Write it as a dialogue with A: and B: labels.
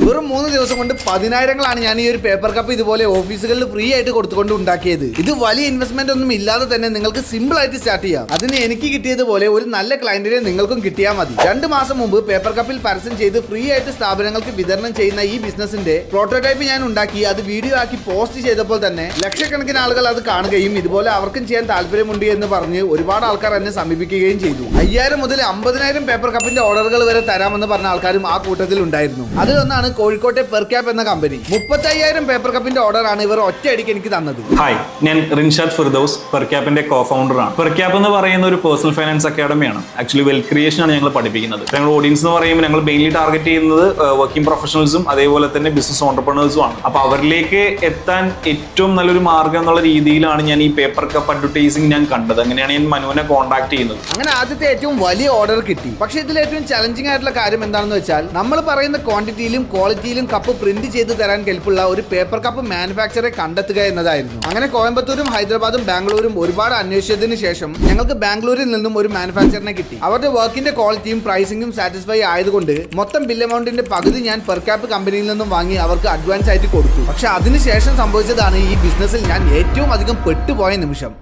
A: വെറും 3 ദിവസം കൊണ്ട് 10,000ങ്ങളാണ് ഞാൻ ഈ ഒരു പേപ്പർ കപ്പ് ഇതുപോലെ ഓഫീസുകളിൽ ഫ്രീ ആയിട്ട് കൊടുത്തുകൊണ്ട് ഉണ്ടാക്കിയത്. ഇത് വലിയ ഇൻവെസ്റ്റ്മെന്റ് ഒന്നും ഇല്ലാതെ തന്നെ നിങ്ങൾക്ക് സിമ്പിൾ ആയിട്ട് സ്റ്റാർട്ട് ചെയ്യാം. അതിന് എനിക്ക് കിട്ടിയതുപോലെ ഒരു നല്ല ക്ലയന്റിനെ നിങ്ങൾക്കും കിട്ടിയാൽ മതി. 2 മാസം മുമ്പ് പേപ്പർ കപ്പിൽ പരസ്യം ചെയ്ത് ഫ്രീ ആയിട്ട് സ്ഥാപനങ്ങൾക്ക് വിതരണം ചെയ്യുന്ന ഈ ബിസിനസിന്റെ പ്രോട്ടോടൈപ്പ് ഞാൻ ഉണ്ടാക്കി അത് വീഡിയോ ആക്കി പോസ്റ്റ് ചെയ്തപ്പോൾ തന്നെ ലക്ഷക്കണക്കിന് ആളുകൾ അത് കാണുകയും ഇതുപോലെ അവർക്കും ചെയ്യാൻ താല്പര്യമുണ്ട് എന്ന് പറഞ്ഞ് ഒരുപാട് ആൾക്കാർ എന്നെ സമീപിക്കുകയും ചെയ്തു. 5,000 മുതൽ 50,000 പേപ്പർ കപ്പിന്റെ ഓർഡറുകൾ വരെ തരാമെന്ന് പറഞ്ഞ ആൾക്കാരും ആ കൂട്ടത്തിൽ ഉണ്ടായിരുന്നു. അതിലൊന്നാണ് കോഴിക്കോട്ടെ പെർക്യാപ്പ് എന്ന കമ്പനി. 35,000 പേപ്പർ കപ്പിന്റെ ഓർഡറാണ് ഇവർ ഒറ്റയടിക്ക് എനിക്ക് തന്നത്.
B: ഹായ്, ഞാൻ റിൻഷാദ് ഫിർദൌസ്, പെർക്യാപ്പിന്റെ കോ ഫൗണ്ടറാണ്. പെർക്യാപ്പ് എന്ന് പറയുന്ന ഒരു പേഴ്സണൽ ഫൈനാൻസ് അക്കാഡമിയാണ്. ആക്ച്വലി വെൽത്ത് ക്രിയേഷൻ ആണ് ഞങ്ങൾ പഠിപ്പിക്കുന്നത്. ഞങ്ങൾ ഓഡിയൻസ് എന്ന് പറയുമ്പോൾ ഞങ്ങൾ മെയിൻലി ടാർഗറ്റ് ചെയ്യുന്നത് വർക്കിംഗ് പ്രൊഫഷണൽസും അതേപോലെ തന്നെ ബിസിനസ് ഓണ്ടർപ്രണേഴ്സും ആണ്. അപ്പൊ അവരിലേക്ക് എത്താൻ ഏറ്റവും നല്ലൊരു മാർഗം എന്നുള്ള രീതിയിലാണ് ഞാൻ ഈ പേപ്പർ കപ്പ് അഡ്വർടൈസിംഗ് ഞാൻ കണ്ടത്. അങ്ങനെയാണ് ഞാൻ മനുവിനെ കോൺടാക്ട് ചെയ്യുന്നത്.
A: അങ്ങനെ ആദ്യത്തെ ഏറ്റവും വലിയ ഓർഡർ കിട്ടി. പക്ഷേ ഇതിൽ ഏറ്റവും ചലഞ്ചിങ് ആയിട്ടുള്ള കാര്യം എന്താണെന്ന് വെച്ചാൽ നമ്മൾ പറയുന്ന ക്വാണ്ടിറ്റിയിലും ക്വാളിറ്റിയിലും കപ്പ് പ്രിന്റ് ചെയ്ത് തരാൻ കെൽപ്പുള്ള ഒരു പേപ്പർ കപ്പ് മാനുഫാക്ചറെ കണ്ടെത്തുക എന്നതായിരുന്നു. അങ്ങനെ കോയമ്പത്തൂരും ഹൈദരാബാദും ബാംഗ്ലൂരും ഒരുപാട് അന്വേഷിച്ചതിന് ശേഷം ഞങ്ങൾക്ക് ബാംഗ്ലൂരിൽ നിന്നും ഒരു മാനുഫാക്ചറിനെ കിട്ടി. അവരുടെ വർക്കിന്റെ ക്വാളിറ്റിയും പ്രൈസിംഗും സാറ്റിസ്ഫൈ ആയതുകൊണ്ട് മൊത്തം ബിൽ എമൗണ്ടിന്റെ പകുതി ഞാൻ പെർക്യാപ്പ് കമ്പനിയിൽ നിന്നും വാങ്ങി അവർക്ക് അഡ്വാൻസ് ആയിട്ട് കൊടുത്തു. പക്ഷെ അതിനുശേഷം സംഭവിച്ചതാണ് ഈ ബിസിനസ്സിൽ ഞാൻ ഏറ്റവും അധികം പെട്ടുപോയ നിമിഷം.